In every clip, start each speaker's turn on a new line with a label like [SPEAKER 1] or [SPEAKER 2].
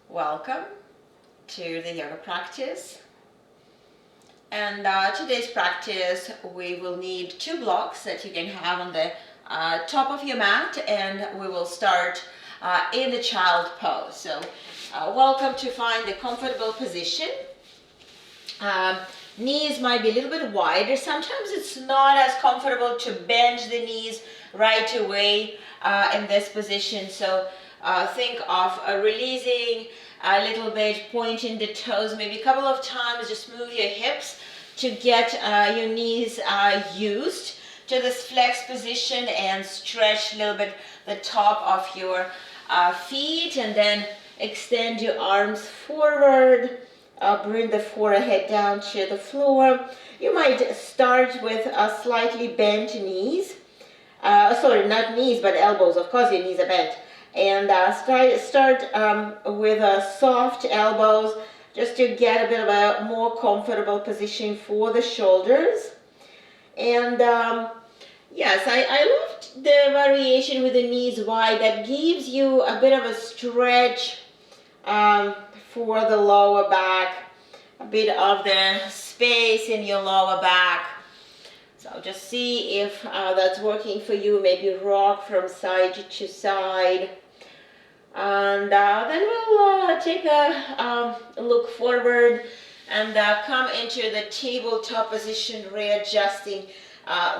[SPEAKER 1] Welcome to the yoga practice. And today's practice, we will need 2 blocks that you can have on the top of your mat, and we will start in the child pose. So welcome to find a comfortable position. Knees might be a little bit wider. Sometimes it's not as comfortable to bend the knees right away in this position. So think of releasing a little bit, pointing the toes, maybe a couple of times. Just move your hips to get your knees used to this flex position, and stretch a little bit the top of your feet, and then extend your arms forward. Bring the forehead down to the floor. You might start with slightly bent knees. Sorry, not knees, but elbows. Of course, your knees are bent. And start with soft elbows, just to get a bit of a more comfortable position for the shoulders. And yes, I loved the variation with the knees wide. That gives you a bit of a stretch for the lower back, a bit of the space in your lower back. So just see if that's working for you. Maybe rock from side to side. And then we'll take a look forward and come into the tabletop position, readjusting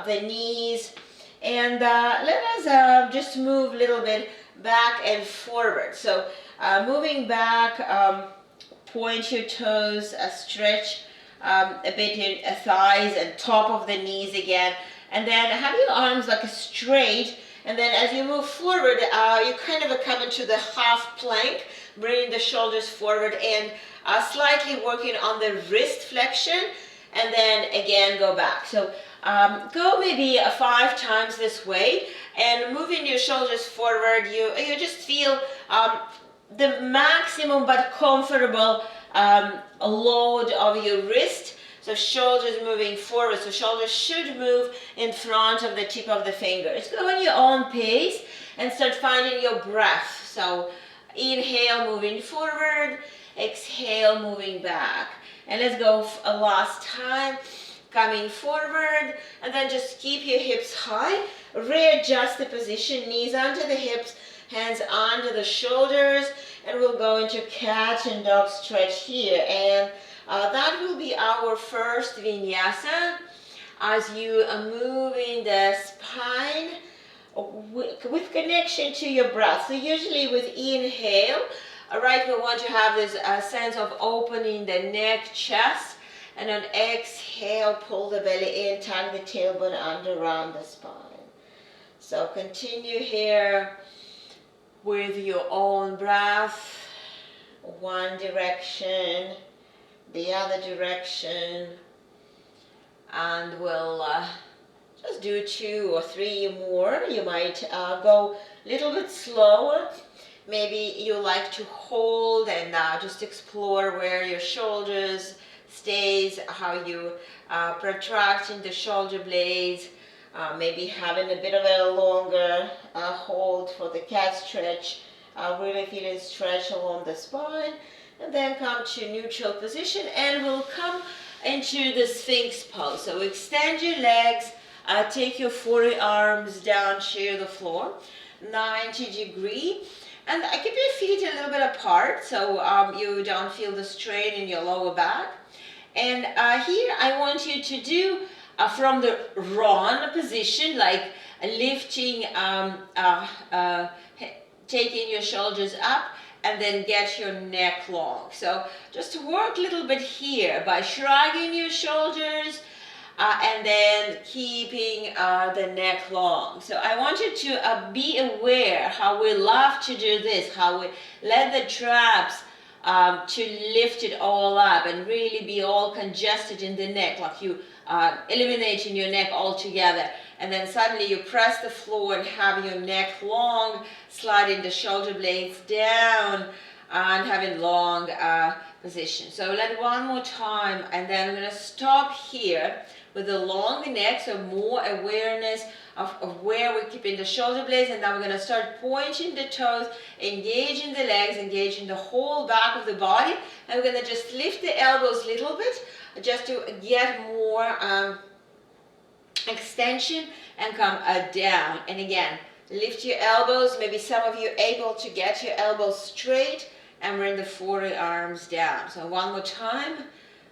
[SPEAKER 1] the knees. And let us just move a little bit back and forward. So moving back, point your toes, stretch a bit your thighs and top of the knees again. And then have your arms like straight. And then as you move forward, you kind of come into the half plank, bringing the shoulders forward and slightly working on the wrist flexion. And then again, go back. So go maybe 5 times this way, and moving your shoulders forward, you just feel the maximum but comfortable load of your wrist. So shoulders moving forward. So shoulders should move in front of the tip of the fingers. Go on your own pace and start finding your breath. So inhale, moving forward. Exhale, moving back. And let's go a last time. Coming forward, and then just keep your hips high. Readjust the position, knees onto the hips, hands onto the shoulders, and we'll go into cat and dog stretch here. And that will be our first vinyasa, as you are moving the spine with connection to your breath. So usually with inhale, right, we want to have this sense of opening the neck, chest. And on exhale, pull the belly in, tuck the tailbone under around the spine. So continue here with your own breath. One direction, the other direction. And we'll just do 2 or 3 more. You might go a little bit slower. Maybe you like to hold and just explore where your shoulders stays, how you protract in the shoulder blades, maybe having a bit of a longer hold for the cat stretch, really feeling stretch along the spine, and then come to neutral position, and we'll come into the Sphinx pose. So extend your legs, take your forearms down to the floor, 90-degree. And keep your feet a little bit apart, so you don't feel the strain in your lower back. And here I want you to do from the Ron position, like lifting, taking your shoulders up, and then get your neck long. So just work a little bit here by shrugging your shoulders, and then keeping the neck long. So I want you to be aware how we love to do this, how we let the traps to lift it all up and really be all congested in the neck, like you eliminating your neck altogether. And then suddenly you press the floor and have your neck long, sliding the shoulder blades down and having long position. So let one more time, and then I'm going to stop here with a long neck, so more awareness of where we're keeping the shoulder blades. And now we're going to start pointing the toes, engaging the legs, engaging the whole back of the body. And we're going to just lift the elbows a little bit just to get more extension and come down. And again, lift your elbows. Maybe some of you are able to get your elbows straight and bring the forearms down. So one more time.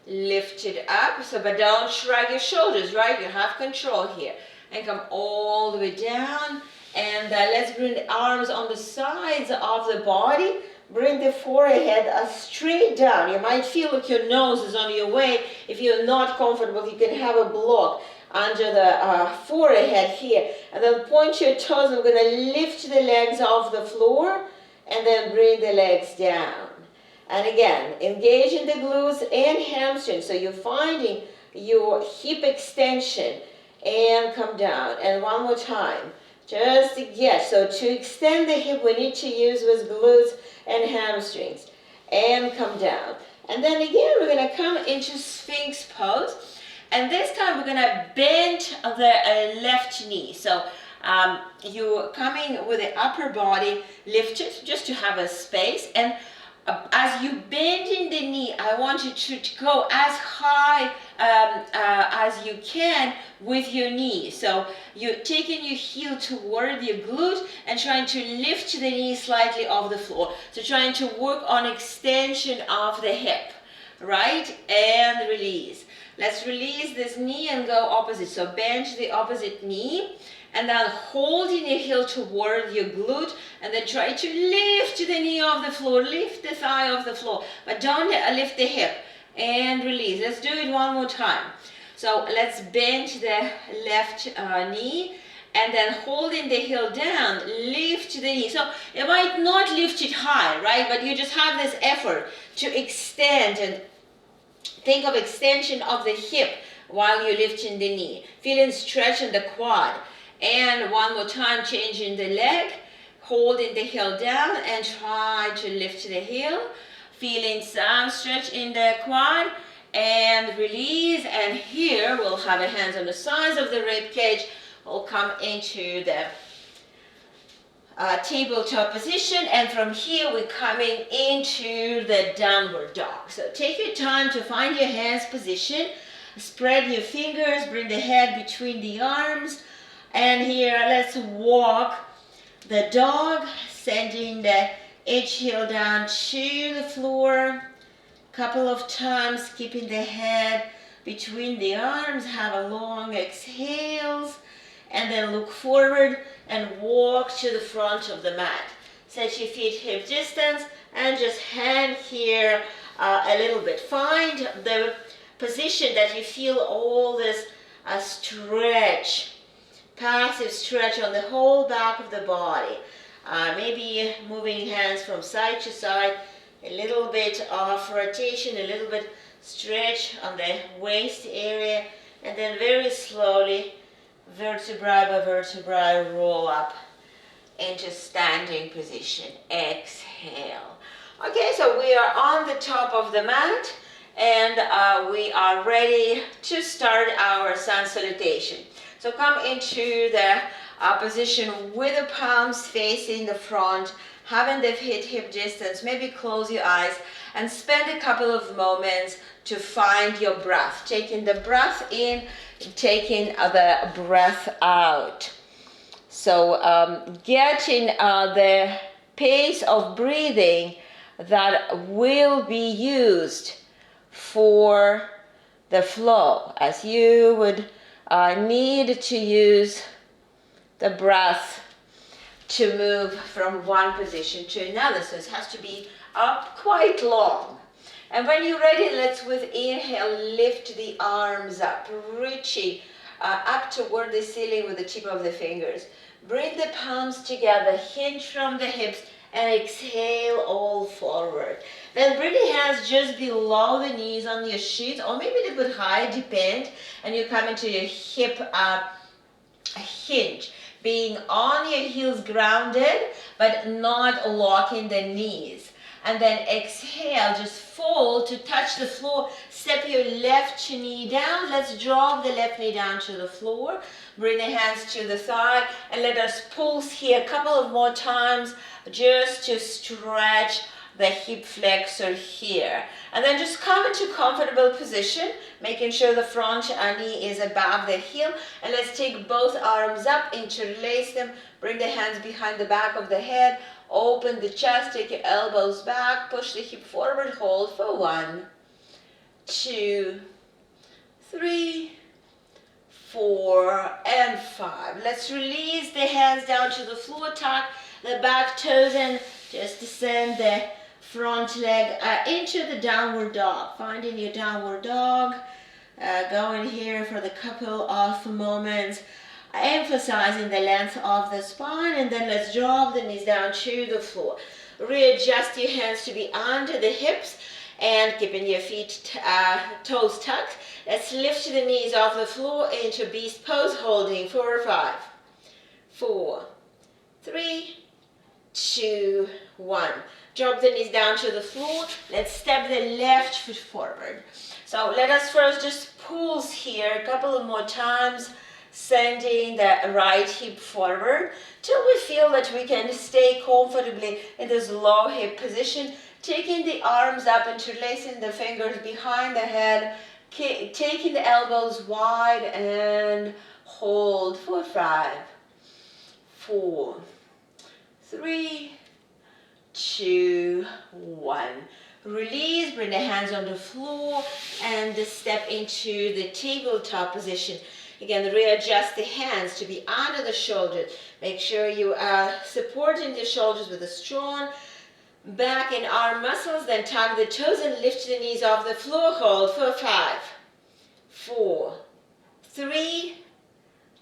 [SPEAKER 1] Lift it up, so but don't shrug your shoulders, right? You have control here. And come all the way down. And let's bring the arms on the sides of the body. Bring the forehead straight down. You might feel like your nose is on your way. If you're not comfortable, you can have a block under the forehead here. And then point your toes. I'm going to lift the legs off the floor and then bring the legs down. And again, engaging the glutes and hamstrings. So you're finding your hip extension and come down. And one more time, just to get. So to extend the hip, we need to use with glutes and hamstrings. And come down. And then again, we're going to come into Sphinx pose. And this time we're going to bend the left knee. So you're coming with the upper body lifted just to have a space. And as you bend in the knee, I want you to go as high as you can with your knee. So you're taking your heel toward your glute and trying to lift the knee slightly off the floor. So trying to work on extension of the hip, right? And release. Let's release this knee and go opposite. So bend the opposite knee. And then holding your heel toward your glute, and then try to lift the knee off the floor, lift the thigh off the floor, but don't lift the hip, and release. Let's do it one more time. So let's bend the left knee, and then holding the heel down, lift the knee. So you might not lift it high, right, but you just have this effort to extend, and think of extension of the hip while you're lifting the knee, feeling stretch in the quad. And one more time, changing the leg, holding the heel down and try to lift the heel, feeling some stretch in the quad and release. And here we'll have our hands on the sides of the rib cage. We'll come into the tabletop position, and from here we're coming into the downward dog. So take your time to find your hands position, spread your fingers, bring the head between the arms. And here, let's walk the dog, sending the edge heel down to the floor. Couple of times, keeping the head between the arms. Have a long exhales. And then look forward and walk to the front of the mat. Set your feet hip distance and just hang here a little bit. Find the position that you feel all this stretch. Passive stretch on the whole back of the body. Maybe moving hands from side to side, a little bit of rotation, a little bit stretch on the waist area, and then very slowly, vertebra by vertebra, roll up into standing position. Exhale. Okay, so we are on the top of the mat, and we are ready to start our sun salutation. So come into the position with the palms facing the front, having the hip distance. Maybe close your eyes and spend a couple of moments to find your breath. Taking the breath in, taking the breath out. So getting the pace of breathing that will be used for the flow, as you would need to use the breath to move from one position to another. So it has to be up quite long. And when you're ready, let's with inhale lift the arms up, reaching up toward the ceiling with the tip of the fingers. Bring the palms together, hinge from the hips, and exhale all forward. Then bring the hands just below the knees on your sheets, or maybe a little bit higher, depend. And you come into your hip hinge, being on your heels grounded, but not locking the knees. and then exhale, just fold to touch the floor. Step your left knee down. Let's drop the left knee down to the floor. Bring the hands to the side, and let us pulse here a couple of more times just to stretch the hip flexor here. And then just come into comfortable position, making sure the front knee is above the heel. And let's take both arms up, interlace them, bring the hands behind the back of the head, open the chest, take your elbows back, push the hip forward, hold for 1, 2, 3, 4, and 5. Let's release the hands down to the floor, tuck the back toes in, just descend the front leg into the downward dog. Finding your downward dog, going here for the couple of moments, emphasizing the length of the spine, and then let's drop the knees down to the floor. Readjust your hands to be under the hips and keeping your feet, toes tucked. Let's lift the knees off the floor into beast pose, holding for 5, 4, 3, 2, 1. Drop the knees down to the floor. Let's step the left foot forward. So let us first just pulse here a couple of more times, sending the right hip forward till we feel that we can stay comfortably in this low hip position, taking the arms up, interlacing the fingers behind the head, taking the elbows wide, and hold for 5, 4, 3, 2, 1. Release, bring the hands on the floor and step into the tabletop position. Again, readjust the hands to be under the shoulders. Make sure you are supporting the shoulders with a strong back and arm muscles. Then tuck the toes and lift the knees off the floor. Hold for 5, 4, 3,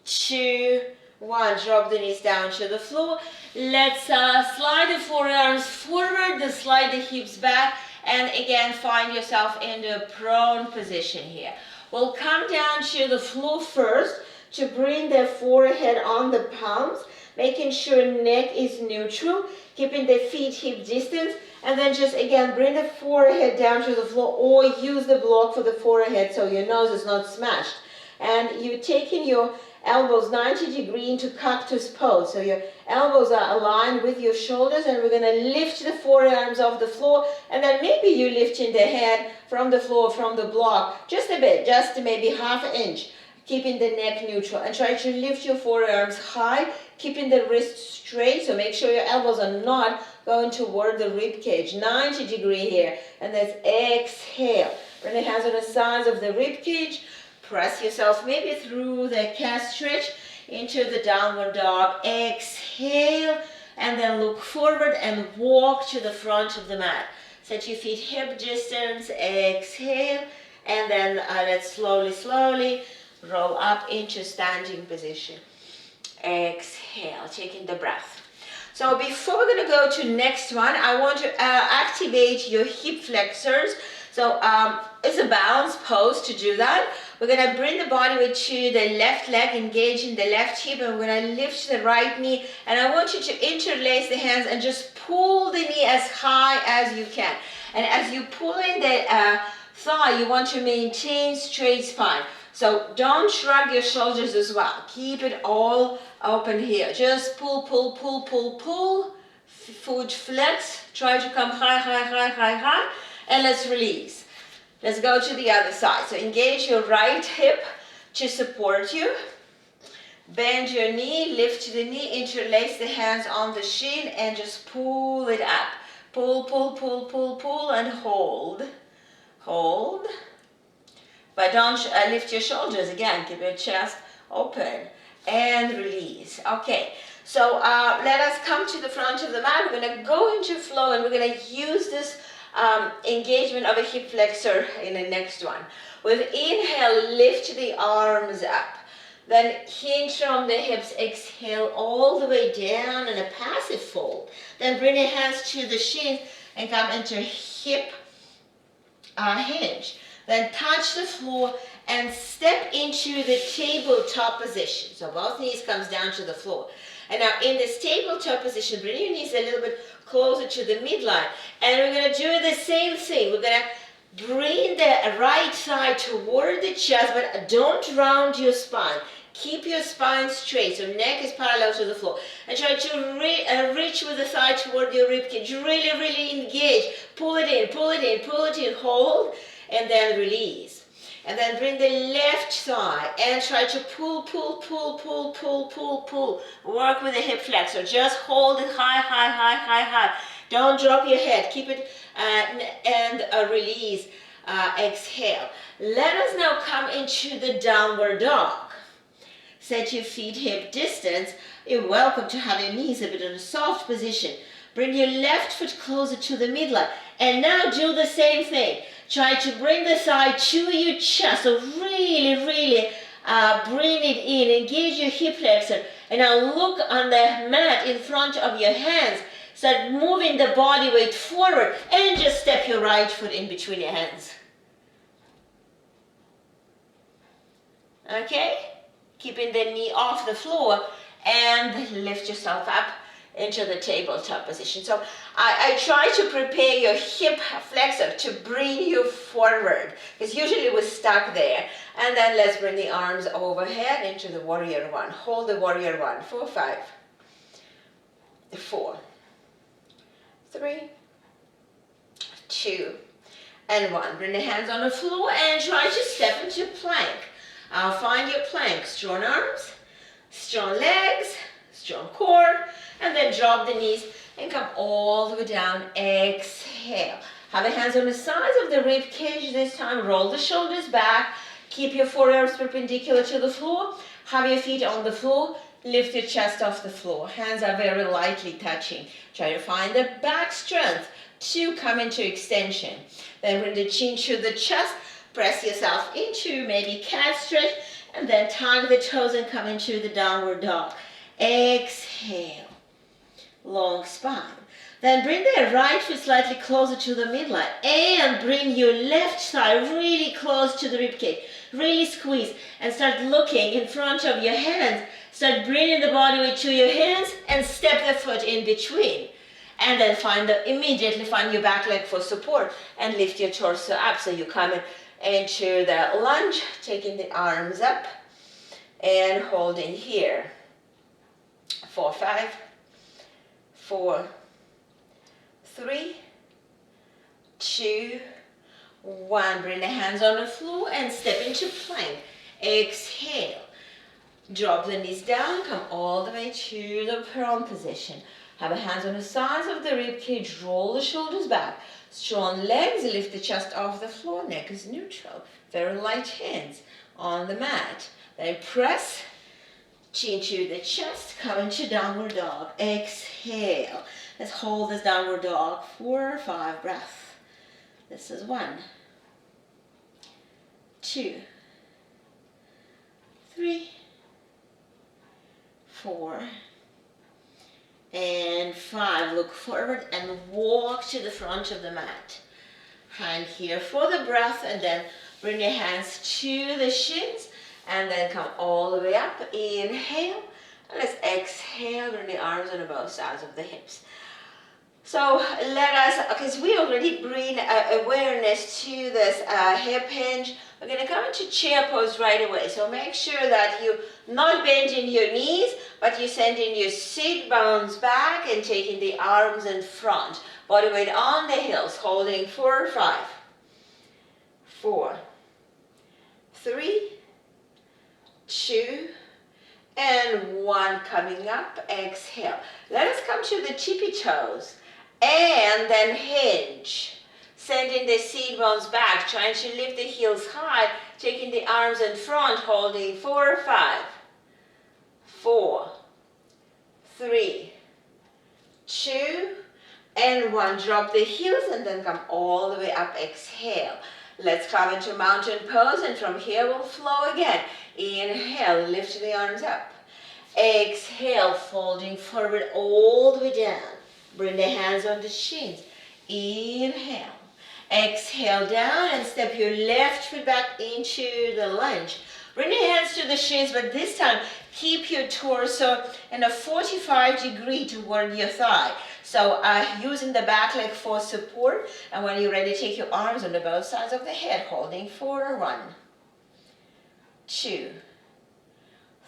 [SPEAKER 1] 2, 1. Drop the knees down to the floor. Let's slide the forearms forward, then slide the hips back, and again find yourself in the prone position here. We'll come down to the floor first to bring the forehead on the palms, making sure neck is neutral, keeping the feet hip distance, and then just again bring the forehead down to the floor, or use the block for the forehead so your nose is not smashed. And you're taking your elbows 90 degrees into cactus pose. So your elbows are aligned with your shoulders, and we're going to lift the forearms off the floor, and then maybe you're lifting the head from the floor, from the block, just a bit, just maybe half an inch, keeping the neck neutral, and try to lift your forearms high, keeping the wrists straight, so make sure your elbows are not going toward the rib cage. 90 degrees here, and let's exhale. Bring the hands on the sides of the rib cage. Press yourself maybe through the calf stretch into the downward dog. Exhale, and then look forward and walk to the front of the mat. Set your feet hip distance. Exhale, and then let's slowly roll up into standing position. Exhale, taking the breath. So before we're going to go to next one, I want to activate your hip flexors. So it's a balance pose to do that. We're going to bring the body weight to the left leg, engaging the left hip, and we're going to lift the right knee. And I want you to interlace the hands and just pull the knee as high as you can. And as you pull in the thigh, you want to maintain straight spine. So don't shrug your shoulders as well. Keep it all open here. Just pull, pull, pull, pull, pull. Foot flex. Try to come high, high, high, high, high. And let's release. Let's go to the other side. So engage your right hip to support you. Bend your knee, lift the knee, interlace the hands on the shin, and just pull it up. Pull, pull, pull, pull, pull, and hold. Hold. But don't lift your shoulders again. Keep your chest open. And release. Okay. So let us come to the front of the mat. We're going to go into flow, and we're going to use this engagement of a hip flexor in the next one. With inhale, lift the arms up. Then hinge from the hips. Exhale all the way down in a passive fold. Then bring the hands to the shins and come into hip hinge. Then touch the floor and step into the tabletop position. So both knees comes down to the floor. And now in this tabletop position, bring your knees a little bit closer to the midline. And we're going to do the same thing. We're going to bring the right side toward the chest, but don't round your spine. Keep your spine straight, so neck is parallel to the floor. And try to reach with the thigh toward your ribcage. Really, really engage. Pull it in, pull it in, pull it in. Hold, and then release. And then bring the left thigh and try to pull, pull, pull, pull, pull, pull, pull. Work with the hip flexor. Just hold it high, high, high, high, high. Don't drop your head. Keep it and release. Exhale. Let us now come into the downward dog. Set your feet hip distance. You're welcome to have your knees a bit in a soft position. Bring your left foot closer to the midline. And now do the same thing. Try to bring the thigh to your chest. So really, really bring it in. Engage your hip flexor. And now look on the mat in front of your hands. Start moving the body weight forward. And just step your right foot in between your hands. Okay? Keeping the knee off the floor and lift yourself up into the tabletop position. So I try to prepare your hip flexor to bring you forward, because usually we're stuck there. And then let's bring the arms overhead into the warrior one. Hold the warrior one. 4, 5, 4, 3, 2, and 1. Bring the hands on the floor and try to step into plank. Find your plank. Strong arms, strong legs, strong core, and then drop the knees and come all the way down. Exhale. Have the hands on the sides of the rib cage this time. Roll the shoulders back. Keep your forearms perpendicular to the floor. Have your feet on the floor. Lift your chest off the floor. Hands are very lightly touching. Try to find the back strength to come into extension. Then bring the chin to the chest. Press yourself into maybe cat stretch, and then tuck the toes and come into the downward dog. Exhale. Long spine. Then bring the right foot slightly closer to the midline and bring your left thigh really close to the ribcage. Really squeeze and start looking in front of your hands. Start bringing the body weight to your hands and step the foot in between. And then immediately find your back leg for support and lift your torso up. So you come into the lunge, taking the arms up and holding here. 4, 5, 4, 3, 2, 1. Bring the hands on the floor and step into plank. Exhale. Drop the knees down, come all the way to the prone position. Have the hands on the sides of the rib cage, roll the shoulders back. Strong legs, lift the chest off the floor, neck is neutral. Very light hands on the mat. Then press, chin to the chest, come into downward dog. Exhale. Let's hold this downward dog. 4, 5 breaths. This is 1, 2, 3, 4, and 5. Look forward and walk to the front of the mat. Hand here for the breath, and then bring your hands to the shins and then come all the way up. Inhale, and let's exhale. Bring the arms on both sides of the hips. So let us, because we already bring awareness to this hip hinge, we're going to come into chair pose right away. So make sure that you're not bending your knees, but you're sending your sit bones back and taking the arms in front. Body weight on the heels, holding 4, 5, 4, 3, 2, and 1. Coming up, exhale. Let us come to the tippy toes and then hinge. Sending the seat bones back, trying to lift the heels high, taking the arms in front, holding 4, 5, 4, 3, 2, and 1. Drop the heels and then come all the way up. Exhale. Let's come into mountain pose, and from here we'll flow again. Inhale, lift the arms up. Exhale, folding forward all the way down. Bring the hands on the shins. Inhale. Exhale down and step your left foot back into the lunge. Bring your hands to the shins, but this time keep your torso in a 45-degree toward your thigh. So using the back leg for support, and when you're ready, take your arms on both sides of the head, holding for 1, 2,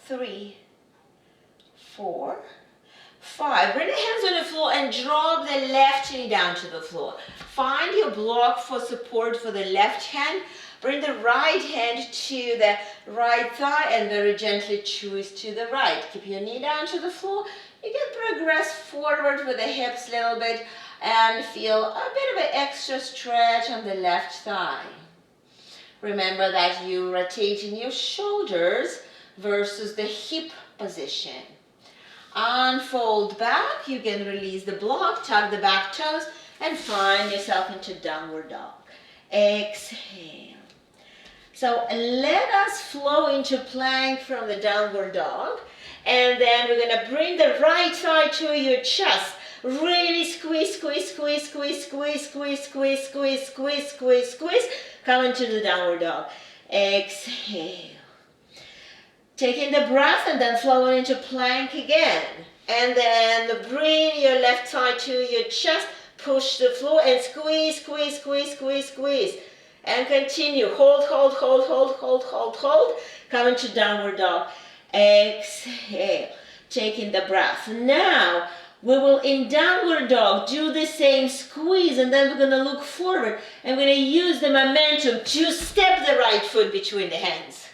[SPEAKER 1] 3, 4, 5. Bring the hands on the floor and drop the left knee down to the floor. Find your block for support for the left hand. Bring the right hand to the right thigh and very gently twist to the right. Keep your knee down to the floor. You can progress forward with the hips a little bit and feel a bit of an extra stretch on the left thigh. Remember that you're rotating your shoulders versus the hip position. Unfold back. You can release the block, tuck the back toes, and find yourself into downward dog. Exhale. So let us flow into plank from the downward dog. And then we're going to bring the right thigh to your chest. Really squeeze, squeeze, squeeze, squeeze, squeeze, squeeze, squeeze, squeeze, squeeze, squeeze, squeeze. Come into the downward dog. Exhale. Taking the breath and then flowing into plank again. And then bring your left thigh to your chest. Push the floor and squeeze, squeeze, squeeze, squeeze, squeeze. And continue. Hold, hold, hold, hold, hold, hold, hold. Come into downward dog. Exhale. Taking the breath. Now, we will in downward dog do the same squeeze, and then we're going to look forward. And we're going to use the momentum to step the right foot between the hands.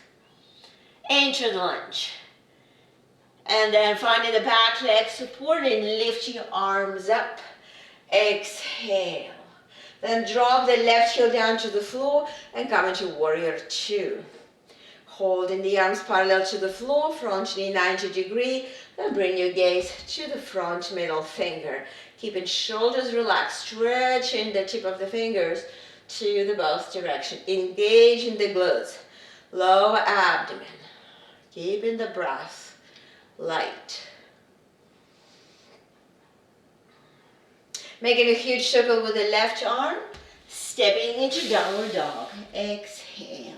[SPEAKER 1] Enter the lunge. And then finding the back leg support and lift your arms up. Exhale. Then drop the left heel down to the floor and come into warrior 2. Holding the arms parallel to the floor, front knee 90 degree. Then bring your gaze to the front middle finger. Keeping shoulders relaxed, stretching the tip of the fingers to the both direction. Engage in the glutes. Lower abdomen. Keeping the breath light. Making a huge circle with the left arm. Stepping into downward dog. Exhale.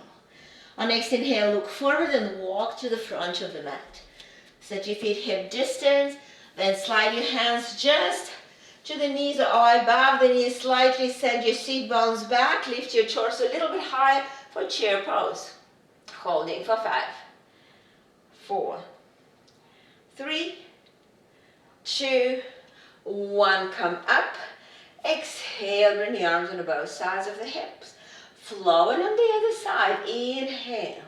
[SPEAKER 1] On next inhale, look forward and walk to the front of the mat. Set your feet hip distance. Then slide your hands just to the knees or above the knees slightly. Send your seat bones back. Lift your torso a little bit higher for chair pose. Holding for 5, 4, 3, 2, 1. Come up. Exhale. Bring the arms on both sides of the hips. Flowing on the other side. Inhale.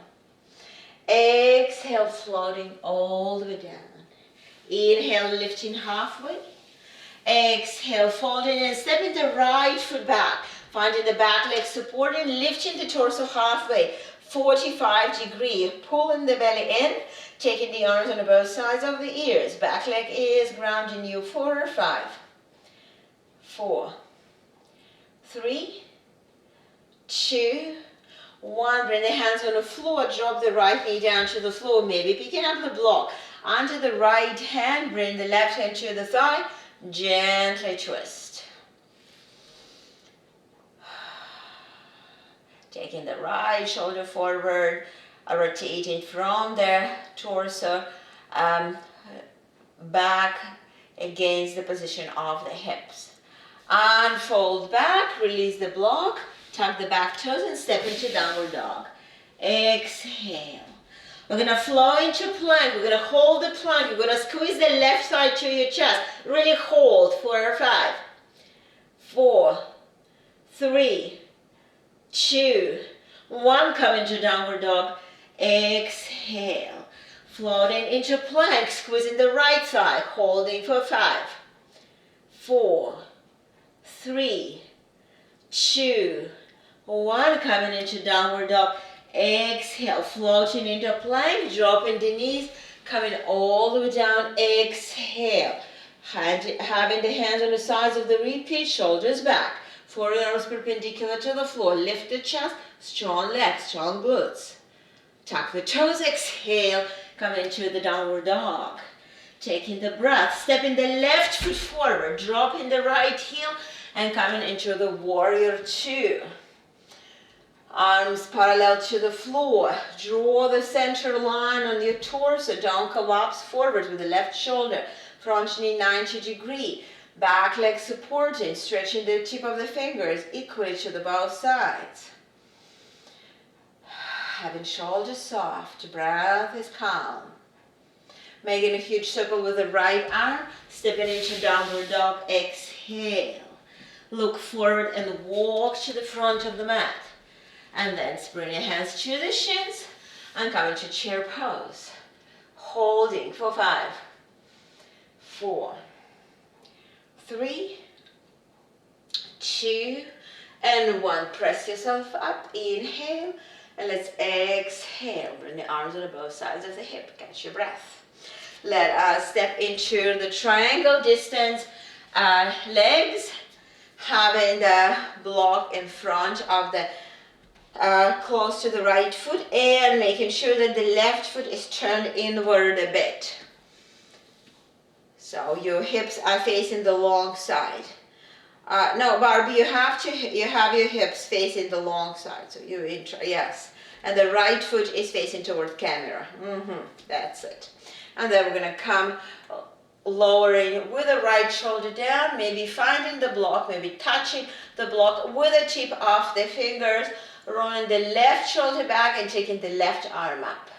[SPEAKER 1] Exhale, floating all the way down. Inhale, lifting halfway. Exhale, folding and stepping the right foot back. Finding the back leg supporting, lifting the torso halfway. 45 degree. Pulling the belly in. Taking the arms on both sides of the ears. Back leg is grounding you. 4 or 5. 4, 3, 2, 1. Bring the hands on the floor. Drop the right knee down to the floor. Maybe picking up the block. Onto the right hand. Bring the left hand to the thigh. Gently twist. Taking the right shoulder forward. Rotating from the torso back against the position of the hips. Unfold back. Release the block. Tuck the back toes and step into downward dog. Exhale. We're going to flow into plank. We're going to hold the plank. You're going to squeeze the left side to your chest. Really hold. 4 or 5. 4, 3, 2, 1. Come into downward dog. Exhale. Floating into plank. Squeezing the right side. Holding for 5, 4, 3, 2, 1. Coming into downward dog. Exhale. Floating into plank. Dropping the knees. Coming all the way down. Exhale. Having the hands on the sides of the rib cage. Shoulders back. Forearms perpendicular to the floor. Lift the chest. Strong legs. Strong glutes. Tuck the toes. Exhale. Come into the downward dog. Taking the breath. Stepping the left foot forward. Dropping the right heel. And coming into the warrior 2. Arms parallel to the floor. Draw the center line on your torso. Don't collapse forward with the left shoulder. Front knee 90 degree. Back leg supported. Stretching the tip of the fingers equally to the both sides. Having shoulders soft. Breath is calm. Making a huge circle with the right arm. Stepping into downward dog. Exhale. Look forward and walk to the front of the mat. And then bring your hands to the shins and come into chair pose. Holding for 5, 4, 3, 2, and 1. Press yourself up. Inhale. And let's exhale. Bring the arms on both sides of the hip. Catch your breath. Let us step into the triangle distance. Legs having the block in front of the close to the right foot, and making sure that the left foot is turned inward a bit. So your hips are facing the long side. No, Barbie, you have your hips facing the long side. So yes. And the right foot is facing toward camera. That's it. And then we're going to come lowering with the right shoulder down, maybe finding the block, maybe touching the block with the tip of the fingers, rolling the left shoulder back and taking the left arm up.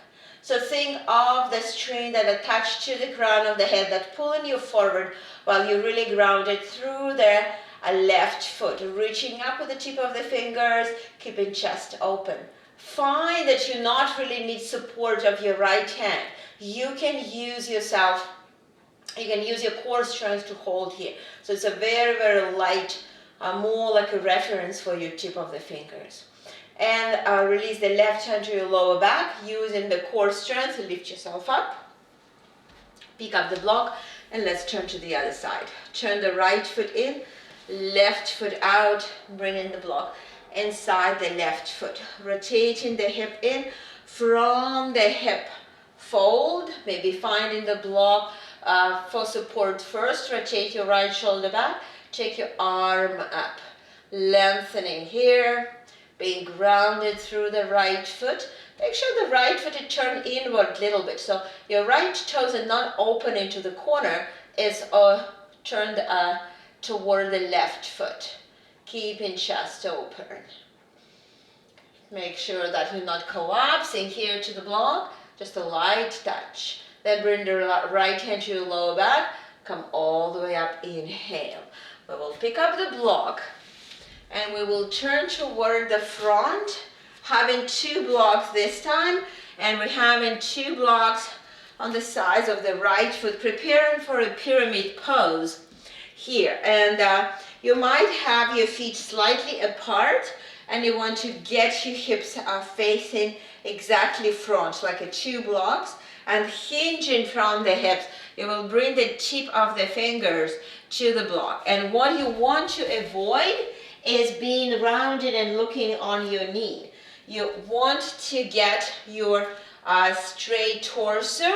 [SPEAKER 1] So think of the string that attached to the crown of the head that's pulling you forward while you're really grounded through the left foot, reaching up with the tip of the fingers, keeping chest open. Find that you not really need support of your right hand. You can use yourself, you can use your core strength to hold here. So it's a very, very light, more like a reference for your tip of the fingers. And release the left hand to your lower back, using the core strength to lift yourself up. Pick up the block, and let's turn to the other side. Turn the right foot in, left foot out, bring in the block inside the left foot. Rotating the hip in from the hip. Fold, maybe finding the block for support first. Rotate your right shoulder back, take your arm up. Lengthening here. Being grounded through the right foot. Make sure the right foot is turned inward a little bit. So your right toes are not open into the corner. It's turned toward the left foot. Keeping chest open. Make sure that you're not collapsing here to the block. Just a light touch. Then bring the right hand to your lower back. Come all the way up. Inhale. We will pick up the block. And we will turn toward the front, having 2 blocks this time, and we're having 2 blocks on the sides of the right foot, preparing for a pyramid pose here. And you might have your feet slightly apart, and you want to get your hips facing exactly front, like a 2 blocks, and hinging from the hips. You will bring the tip of the fingers to the block. And what you want to avoid is being rounded and looking on your knee. You want to get your straight torso.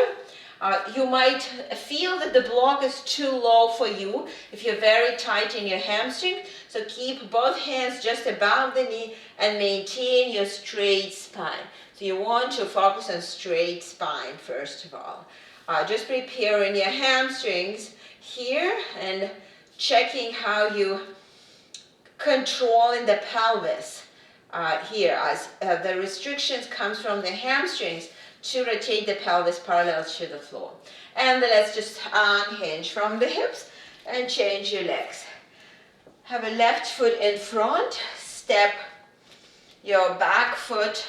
[SPEAKER 1] You might feel that the block is too low for you if you're very tight in your hamstring. So keep both hands just above the knee and maintain your straight spine. So you want to focus on straight spine first of all. Just preparing your hamstrings here and checking how you controlling the pelvis here, as the restrictions comes from the hamstrings to rotate the pelvis parallel to the floor. And then let's just unhinge from the hips and change your legs. Have a left foot in front, step your back foot,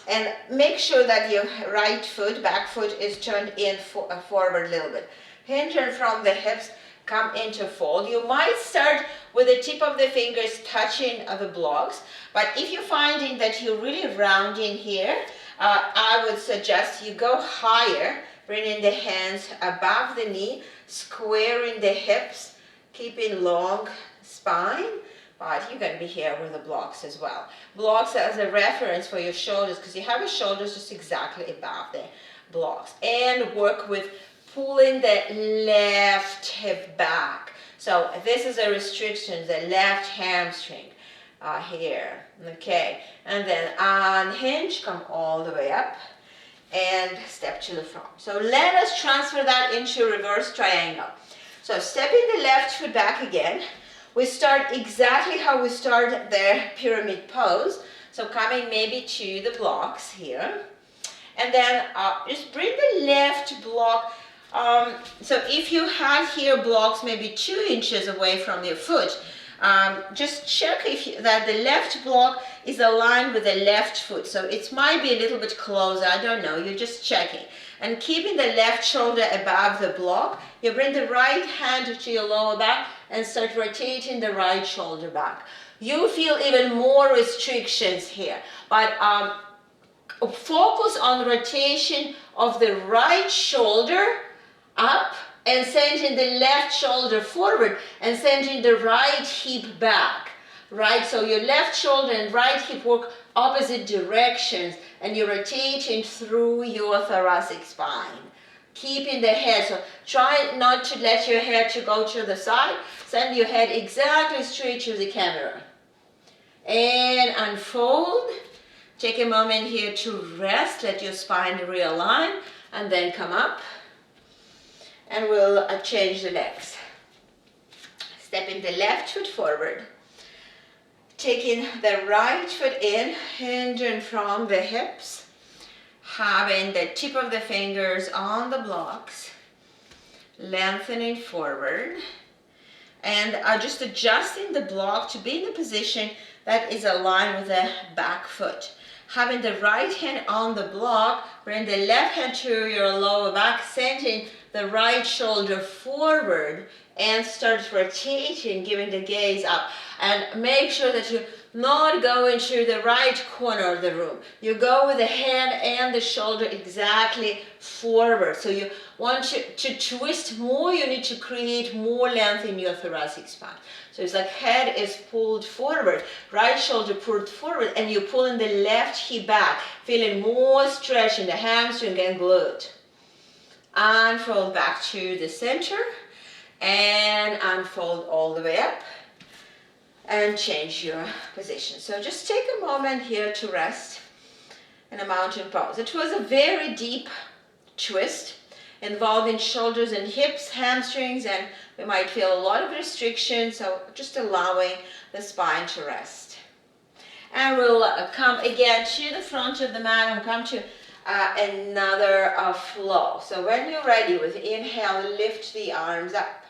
[SPEAKER 1] and make sure that your right foot, back foot, is turned in forward a little bit. Hinge from the hips, come into fold. You might start with the tip of the fingers touching the blocks, but if you're finding that you're really rounding here, I would suggest you go higher, bringing the hands above the knee, squaring the hips, keeping long spine, but you're going to be here with the blocks as well. Blocks as a reference for your shoulders, because you have your shoulders just exactly above the blocks. And work with pulling the left hip back. So this is a restriction, the left hamstring. here. Okay, and then unhinge, come all the way up and step to the front. So let us transfer that into reverse triangle. So stepping the left foot back again, we start exactly how we start the pyramid pose. So coming maybe to the blocks here, and then just bring the left block. So if you had here blocks maybe 2 inches away from your foot, just check that the left block is aligned with the left foot. So it might be a little bit closer, I don't know, you're just checking. And keeping the left shoulder above the block, you bring the right hand to your lower back and start rotating the right shoulder back. You feel even more restrictions here, but focus on rotation of the right shoulder up and sending the left shoulder forward and sending the right hip back, right? So your left shoulder and right hip work opposite directions and you're rotating through your thoracic spine. Keeping the head, so try not to let your head to go to the side. Send your head exactly straight to the camera. And unfold. Take a moment here to rest, let your spine realign, and then come up. And we'll change the legs. Stepping the left foot forward. Taking the right foot in, hinging from the hips. Having the tip of the fingers on the blocks. Lengthening forward. And just adjusting the block to be in a position that is aligned with the back foot. Having the right hand on the block, bring the left hand to your lower back, sending the right shoulder forward and start rotating, giving the gaze up. And make sure that you not go into the right corner of the room. You go with the hand and the shoulder exactly forward. So you want to twist more, you need to create more length in your thoracic spine. So it's like head is pulled forward, right shoulder pulled forward, and you're pulling the left hip back, feeling more stretch in the hamstring and glute. Unfold back to the center and unfold all the way up and change your position. So just take a moment here to rest in a mountain pose. It was a very deep twist involving shoulders and hips, hamstrings, and we might feel a lot of restriction, so just allowing the spine to rest. And we'll come again to the front of the mat and come to another flow. So when you're ready with inhale, lift the arms up.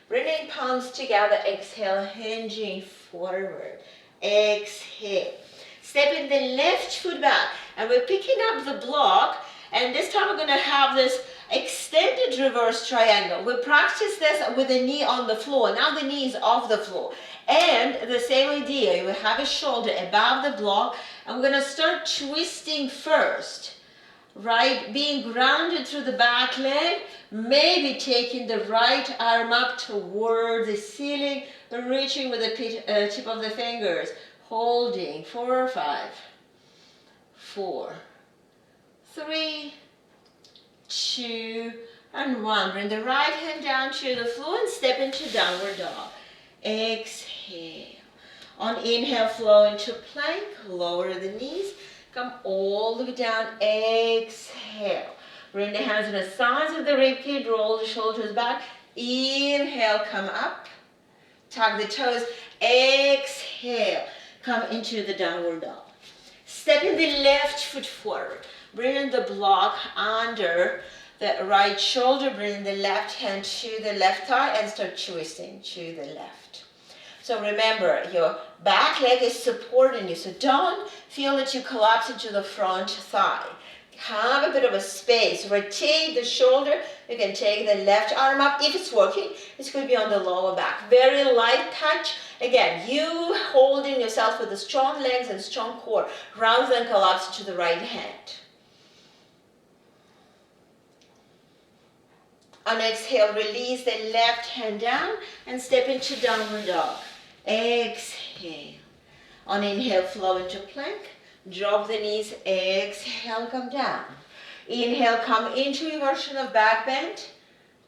[SPEAKER 1] Bringing palms together, exhale, hinging forward. Exhale. Stepping the left foot back, and we're picking up the block, and this time we're going to have this extended reverse triangle. We practice this with the knee on the floor. Now the knee is off the floor. And the same idea, you will have a shoulder above the block, and we're going to start twisting first. Right, being grounded through the back leg, maybe taking the right arm up toward the ceiling, reaching with the tip of the fingers, holding 4 or 5, 4, 3, 2, and 1. Bring the right hand down to the floor and step into downward dog. Exhale. On inhale, flow into plank, lower the knees. Come all the way down, exhale. Bring the hands on the sides of the ribcage, roll the shoulders back. Inhale, come up. Tuck the toes, exhale. Come into the downward dog. Stepping the left foot forward. Bring the block under the right shoulder. Bring the left hand to the left thigh and start twisting to the left. So remember, your back leg is supporting you, so don't feel that you collapse into the front thigh. Have a bit of a space. Rotate the shoulder. You can take the left arm up. If it's working, it's going to be on the lower back. Very light touch. Again, you holding yourself with the strong legs and strong core rather than collapse to the right hand. On exhale, release the left hand down and step into downward dog. Exhale. On inhale, flow into plank. Drop the knees. Exhale, come down. Inhale, come into your version of back bend,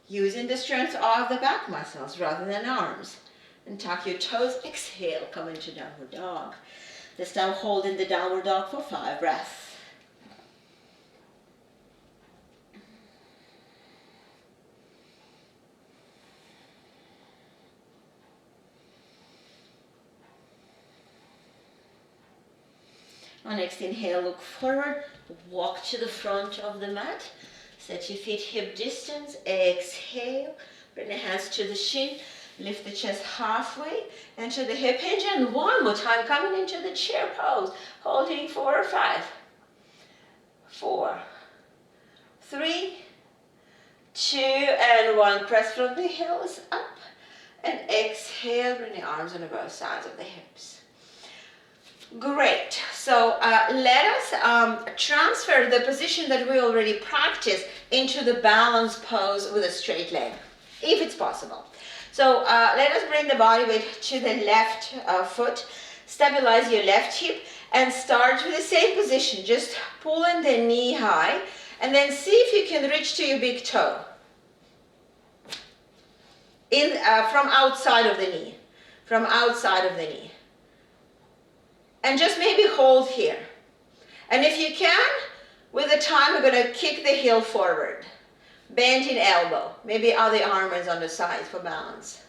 [SPEAKER 1] using the strength of the back muscles rather than arms. and tuck your toes. Exhale, come into downward dog. This time hold in the downward dog for 5 breaths. On next inhale, look forward, walk to the front of the mat. Set your feet hip distance. Exhale, bring the hands to the shin. Lift the chest halfway, enter the hip hinge, and one more time, coming into the chair pose, holding 4 or 5. 4, 3, 2, and 1. Press from the heels up, and exhale, bring the arms on both sides of the hips. Great. So let us transfer the position that we already practiced into the balance pose with a straight leg, if it's possible. So let us bring the body weight to the left foot, stabilize your left hip, and start with the same position, just pulling the knee high, and then see if you can reach to your big toe from outside of the knee, and just maybe hold here. And if you can, with the time, we're going to kick the heel forward. Bend in elbow. Maybe other arm is on the side for balance.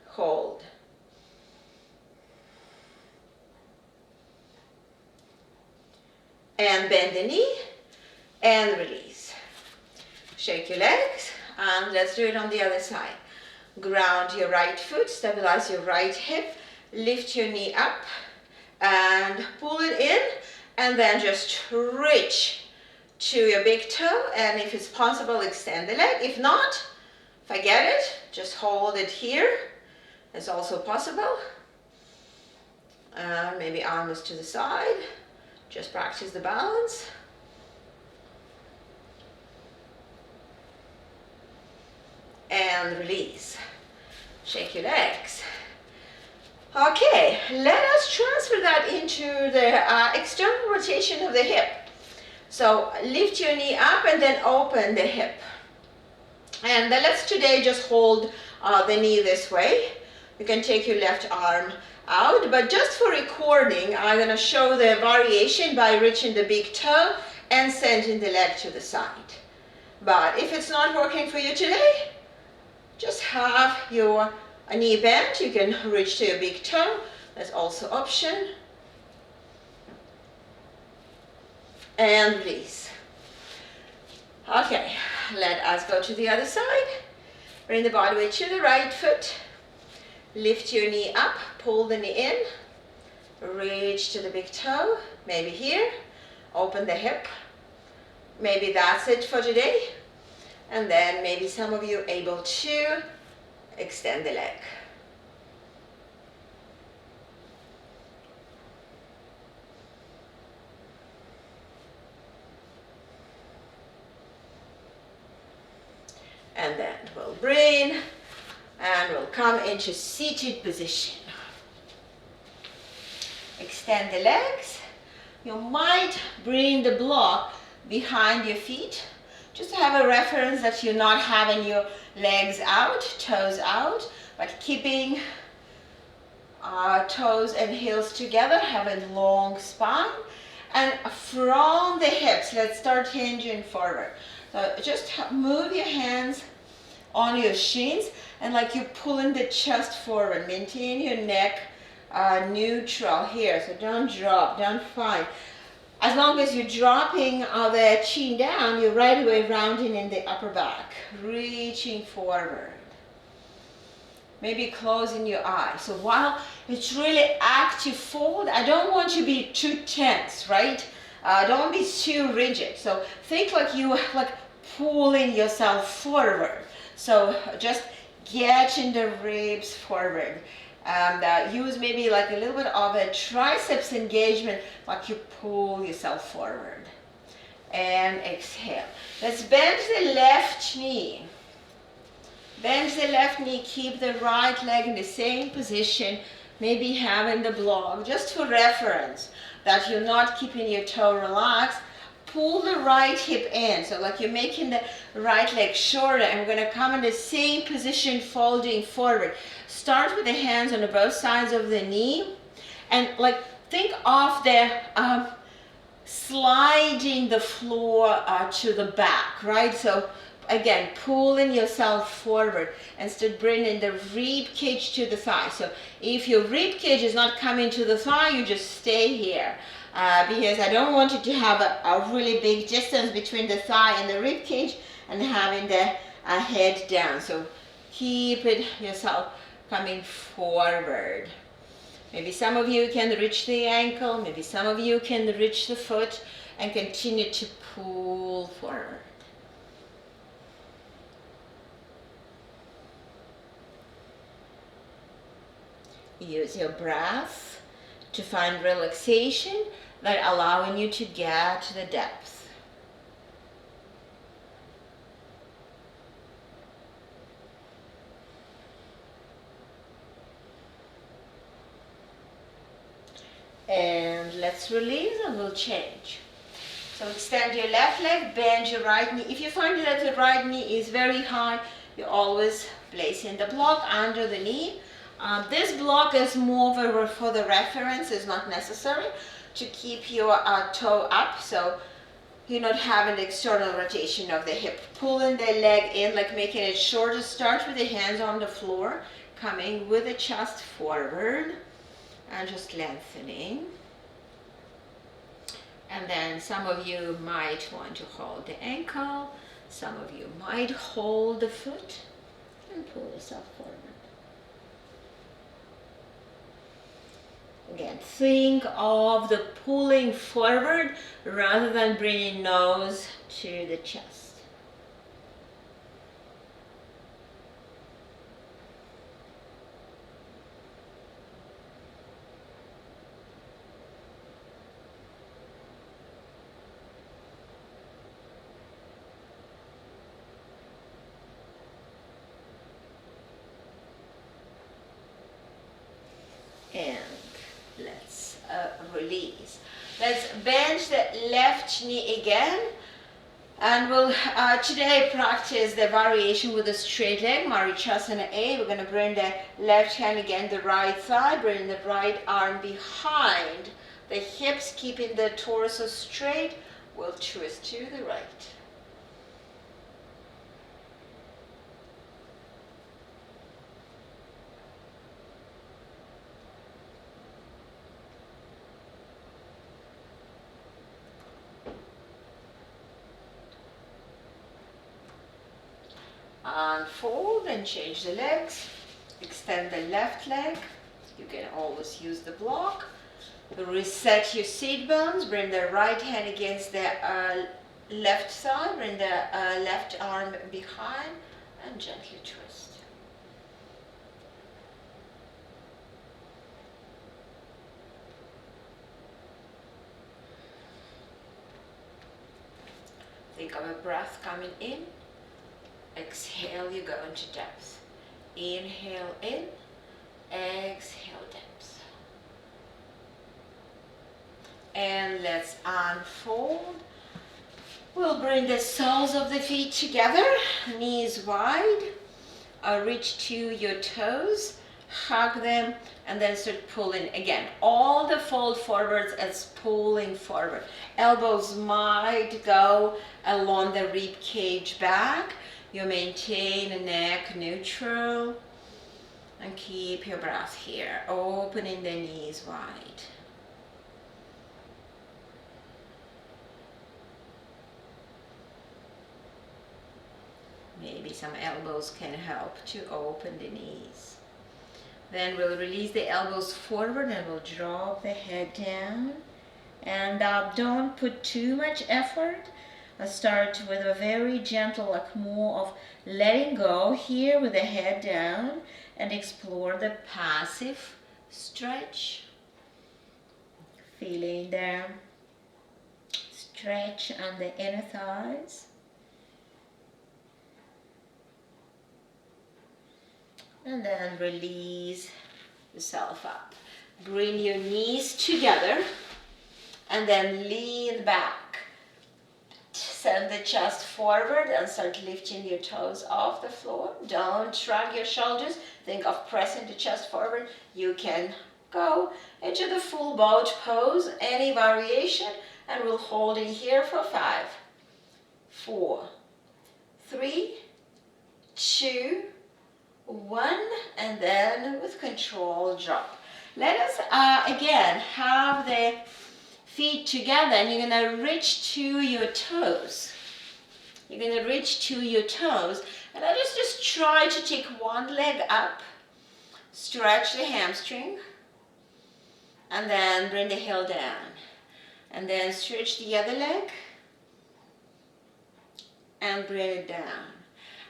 [SPEAKER 1] Hold. And bend the knee and release. Shake your legs, and let's do it on the other side. Ground your right foot, stabilize your right hip, lift your knee up and pull it in, and then just reach to your big toe, and if it's possible, extend the leg. If not, forget it, just hold it here. It's also possible. Maybe arm is to the side. Just practice the balance. And release. Shake your legs. Okay, let us transfer that into the external rotation of the hip. So lift your knee up and then open the hip. And then let's today just hold the knee this way. You can take your left arm out, but just for recording, I'm going to show the variation by reaching the big toe and sending the leg to the side. But if it's not working for you today, just have your knee bent. You can reach to your big toe. That's also option. And release. Okay, let us go to the other side. Bring the body weight to the right foot. Lift your knee up, pull the knee in. Reach to the big toe, maybe here. Open the hip. Maybe that's it for today. And then maybe some of you are able to extend the leg. And then we'll bring and we'll come into seated position. Extend the legs. You might bring the block behind your feet, just to have a reference that you're not having your legs out, toes out, but keeping toes and heels together, having long spine. And from the hips, let's start hinging forward. So just move your hands on your shins, and like you're pulling the chest forward. Maintain your neck neutral here, so don't drop, don't fight. As long as you're dropping the chin down, you're right away rounding in the upper back, reaching forward. Maybe closing your eyes. So while it's really active fold, I don't want you to be too tense, right? Don't be too rigid. So think like you like pulling yourself forward. So just getting the ribs forward. And use maybe like a little bit of a triceps engagement, like you pull yourself forward. And exhale. Let's bend the left knee. Bend the left knee, keep the right leg in the same position, maybe having the block, just for reference, that you're not keeping your toe relaxed. pull the right hip in. So like you're making the right leg shorter, and we're gonna come in the same position, folding forward. Start with the hands on both sides of the knee, and like think of the sliding the floor to the back, right? So again, pulling yourself forward instead bringing the rib cage to the thigh. So if your rib cage is not coming to the thigh, you just stay here. Because I don't want you to have a really big distance between the thigh and the rib cage and having the head down. So keep it yourself coming forward. Maybe some of you can reach the ankle, maybe some of you can reach the foot, and continue to pull forward. Use your breath to find relaxation that allowing you to get to the depth. And let's release and we'll change. So extend your left leg, bend your right knee. If you find that the right knee is very high, you always place in the block under the knee. This block is more for the reference, it's not necessary to keep your toe up, so you're not having the external rotation of the hip. Pulling the leg in, like making it shorter. Start with the hands on the floor, coming with the chest forward, and just lengthening. And then some of you might want to hold the ankle, some of you might hold the foot, and pull yourself forward. Again, think of the pulling forward rather than bringing nose to the chest. And let's release. Let's bend the left knee again, and we'll today practice the variation with the straight leg, Marichasana A. We're going to bring the left hand again, the right thigh, bring the right arm behind the hips, keeping the torso straight. We'll twist to the right. Unfold and change the legs. Extend the left leg. You can always use the block. Reset your seat bones. Bring the right hand against the left thigh. Bring the left arm behind and gently twist. Think of a breath coming in. Exhale, you go into depth. Inhale in, exhale depth. And let's unfold. We'll bring the soles of the feet together, knees wide. Reach to your toes, hug them, and then start pulling again. All the fold forwards as pulling forward. Elbows might go along the rib cage back. You maintain a neck neutral and keep your breath here, opening the knees wide. Maybe some elbows can help to open the knees. Then we'll release the elbows forward and we'll drop the head down. And don't put too much effort. Let's start with a very gentle, like more of letting go here with the head down, and explore the passive stretch. Feeling the stretch on the inner thighs. And then release yourself up. Bring your knees together and then lean back. Send the chest forward and start lifting your toes off the floor. Don't shrug your shoulders. Think of pressing the chest forward. You can go into the full boat pose, any variation, and we'll hold in here for 5, 4, 3, 2, 1, and then with control, drop. Let us again have the feet together, and you're going to reach to your toes. You're going to reach to your toes, and let us just try to take one leg up, stretch the hamstring, and then bring the heel down. And then stretch the other leg, and bring it down.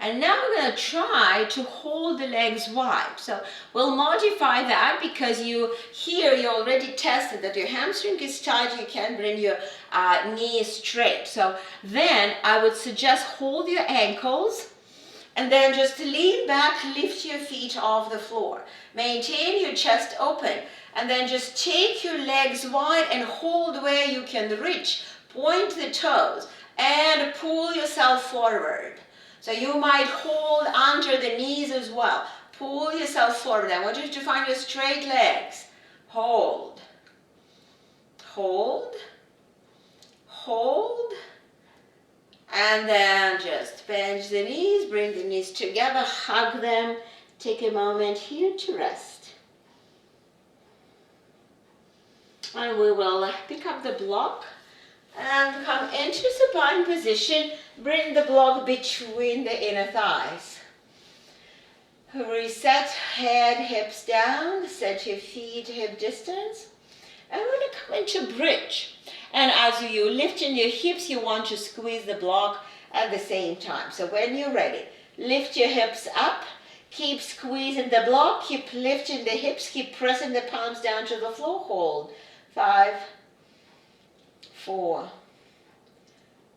[SPEAKER 1] And now we're going to try to hold the legs wide. So we'll modify that because you already tested that your hamstring is tight. You can bring your knees straight. So then I would suggest hold your ankles and then just lean back, lift your feet off the floor. Maintain your chest open. And then just take your legs wide and hold where you can reach. Point the toes and pull yourself forward. So you might hold under the knees as well. Pull yourself forward. I want you to find your straight legs. Hold. Hold. Hold. And then just bend the knees. Bring the knees together. Hug them. Take a moment here to rest. And we will pick up the block and come into supine position. Bring the block between the inner thighs. Reset head, hips down. Set your feet hip distance. And we're going to come into bridge. And as you lift in your hips, you want to squeeze the block at the same time. So when you're ready, lift your hips up. Keep squeezing the block. Keep lifting the hips. Keep pressing the palms down to the floor. Hold. 5, 4,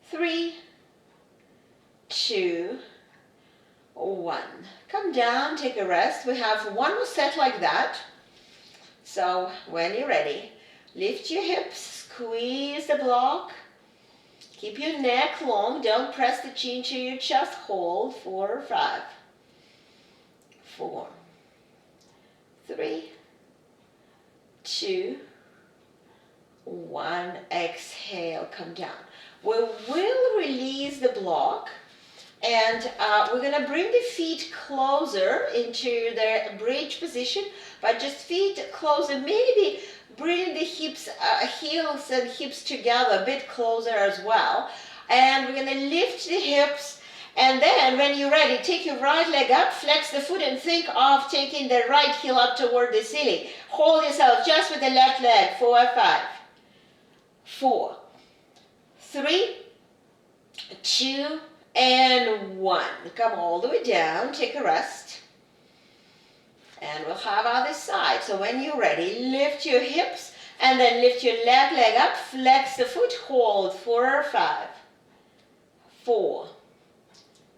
[SPEAKER 1] 3, 2, 1. Come down, take a rest. We have one more set like that. So when you're ready, lift your hips, squeeze the block. Keep your neck long. Don't press the chin to your chest. Hold. 4, 5, 4, 3, 2, 1. Exhale, come down. We will release the block, and we're going to bring the feet closer into the bridge position, but just feet closer. Maybe bring the hips, heels and hips together a bit closer as well. And we're going to lift the hips, and then when you're ready, take your right leg up, flex the foot, and think of taking the right heel up toward the ceiling. Hold yourself just with the left leg. 4, 5, 4, 3, 2, and 1. Come all the way down. Take a rest. And we'll have other side. So when you're ready, lift your hips and then lift your left leg up. Flex the foot. Hold. 4, 5, 4,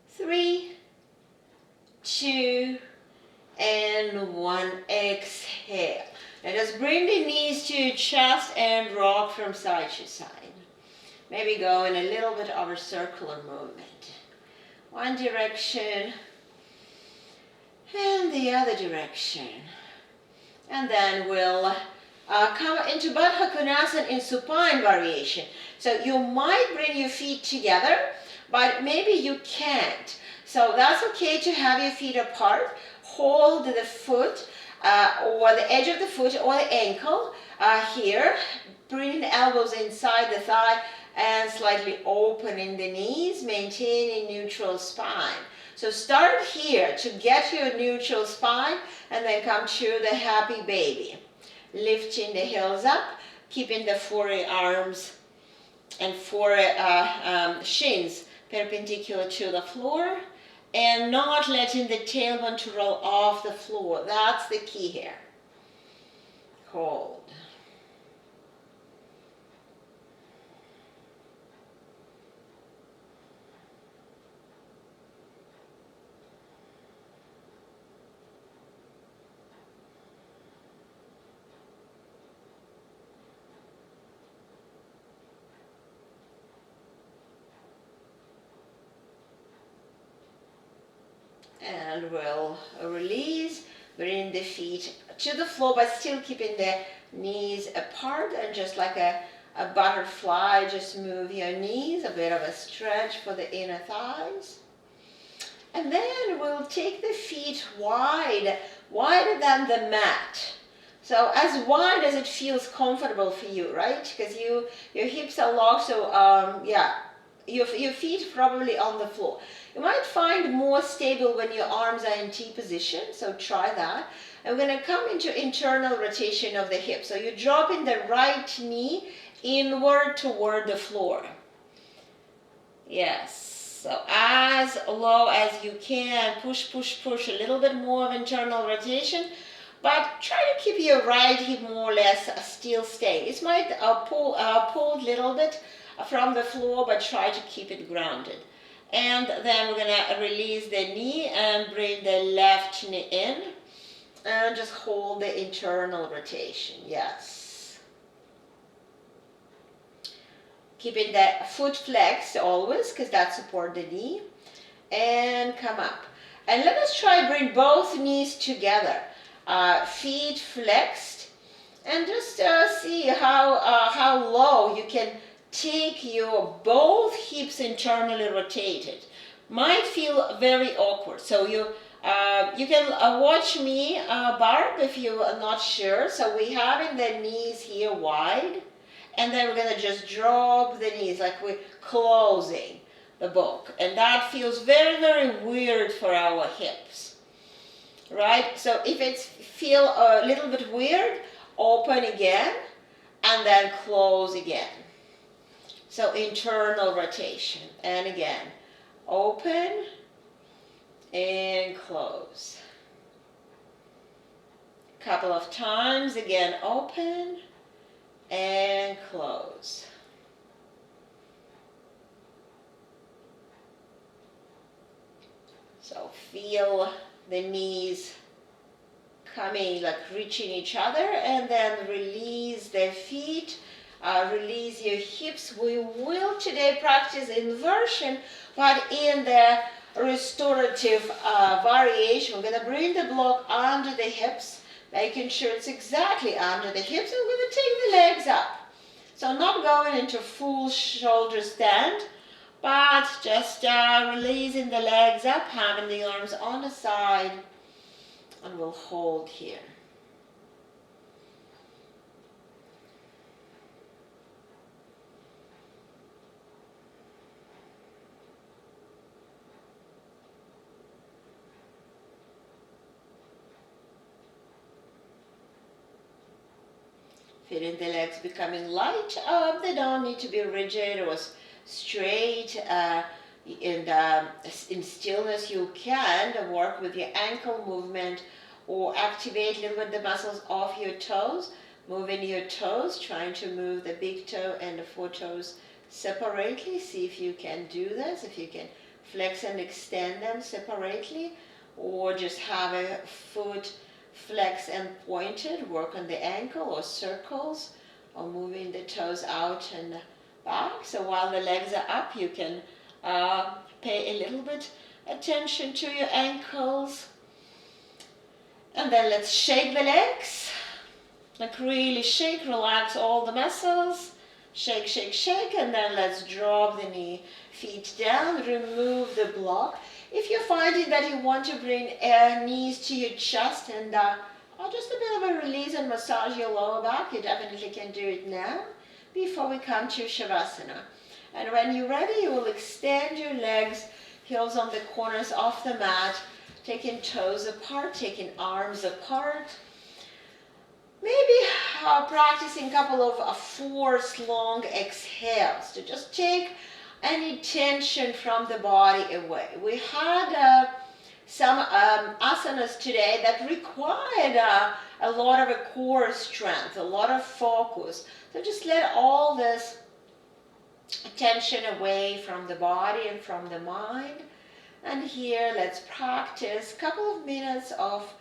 [SPEAKER 1] 3, 2, and 1. Exhale. Let us bring the knees to your chest and rock from side to side. Maybe go in a little bit of a circular movement. One direction and the other direction. And then we'll come into Baddha Konasana in supine variation. So you might bring your feet together, but maybe you can't. So that's okay to have your feet apart. Hold the foot or the edge of the foot or the ankle here. Bring the elbows inside the thigh and slightly opening the knees, maintaining neutral spine. So start here to get your neutral spine and then come to the happy baby. Lifting the heels up, keeping the forearms and shins perpendicular to the floor and not letting the tailbone to roll off the floor. That's the key here. Hold. And we'll release, bring the feet to the floor, but still keeping the knees apart, and just like a butterfly, just move your knees, a bit of a stretch for the inner thighs. And then we'll take the feet wide, wider than the mat. So as wide as it feels comfortable for you, right? Because your hips are locked, so yeah, your feet probably on the floor. You might find more stable when your arms are in T position, so try that. And we're going to come into internal rotation of the hip. So you're dropping the right knee inward toward the floor. Yes. So as low as you can, push, push, push, a little bit more of internal rotation, but try to keep your right hip more or less still stay. It might pull a little bit from the floor, but try to keep it grounded. And then we're gonna release the knee and bring the left knee in, and just hold the internal rotation, yes. Keeping the foot flexed always, because that supports the knee. And come up. And let us try bring both knees together. Feet flexed. And just see how low you can take your both hips internally rotated. Might feel very awkward. So you can watch me, Barb, if you are not sure. So we having the knees here wide. And then we're going to just drop the knees like we're closing the book. And that feels very, very weird for our hips, right? So if it feel a little bit weird, open again and then close again. So internal rotation. And again, open and close. Couple of times, again, open and close. So feel the knees coming, like reaching each other, and then release the feet, release your hips. We will today practice inversion, but in the restorative variation, we're going to bring the block under the hips, making sure it's exactly under the hips, and we're going to take the legs up. So not going into full shoulder stand, but just releasing the legs up, having the arms on the side, and we'll hold here. Feeling the legs becoming light up. They don't need to be rigid or straight. In stillness, you can work with your ankle movement or activate a little bit the muscles of your toes. Moving your toes, trying to move the big toe and the four toes separately. See if you can do this, if you can flex and extend them separately, or just have a foot flex and pointed, work on the ankle or circles, or moving the toes out and back. So while the legs are up, you can pay a little bit attention to your ankles. And then let's shake the legs. Like really shake, relax all the muscles. Shake, shake, shake, and then let's drop the knee, feet down, remove the block. If you're finding that you want to bring knees to your chest and just a bit of a release and massage your lower back, you definitely can do it now before we come to Shavasana. And when you're ready, you will extend your legs, heels on the corners of the mat, taking toes apart, taking arms apart. Maybe practicing a couple of forced long exhales to just take any tension from the body away. We had some asanas today that required a lot of a core strength, a lot of focus. So just let all this tension away from the body and from the mind. And here, let's practice a couple of minutes of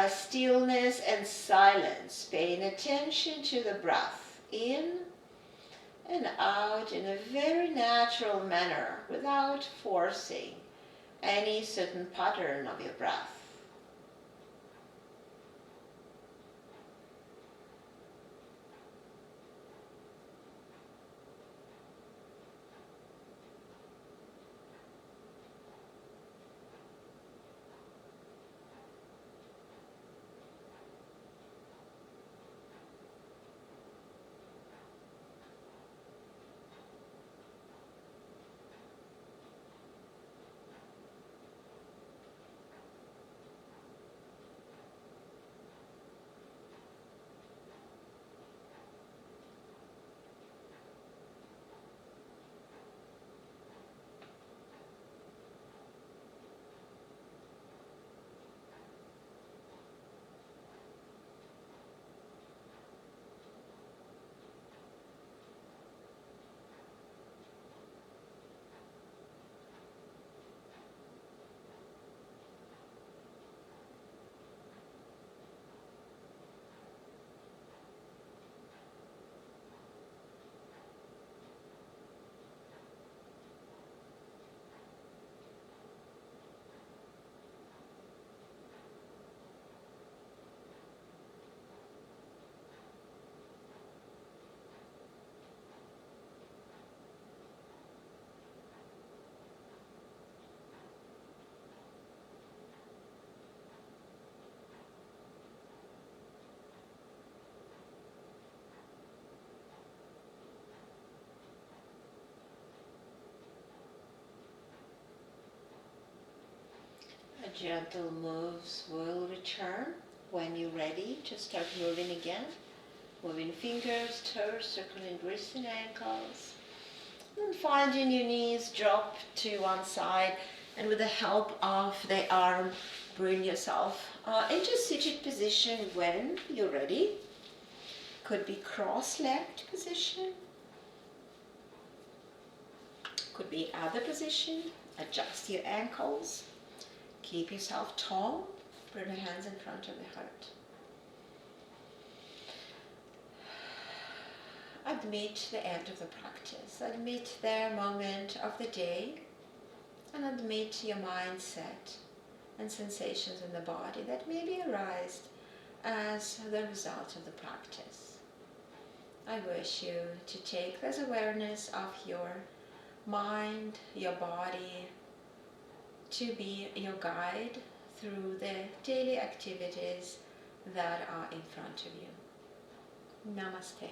[SPEAKER 1] stillness and silence, paying attention to the breath in and out in a very natural manner without forcing. any certain pattern of your breath. Gentle moves will return when you're ready to start moving again. Moving fingers, toes, circling wrists and ankles. And finding your knees drop to one side, and with the help of the arm, bring yourself into seated position when you're ready. Could be cross-legged position. Could be other position. Adjust your ankles. Keep yourself tall. Bring your hands in front of the heart. Admit the end of the practice. Admit the moment of the day. And admit your mindset and sensations in the body that maybe arise as the result of the practice. I wish you to take this awareness of your mind, your body, to be your guide through the daily activities that are in front of you. Namaste.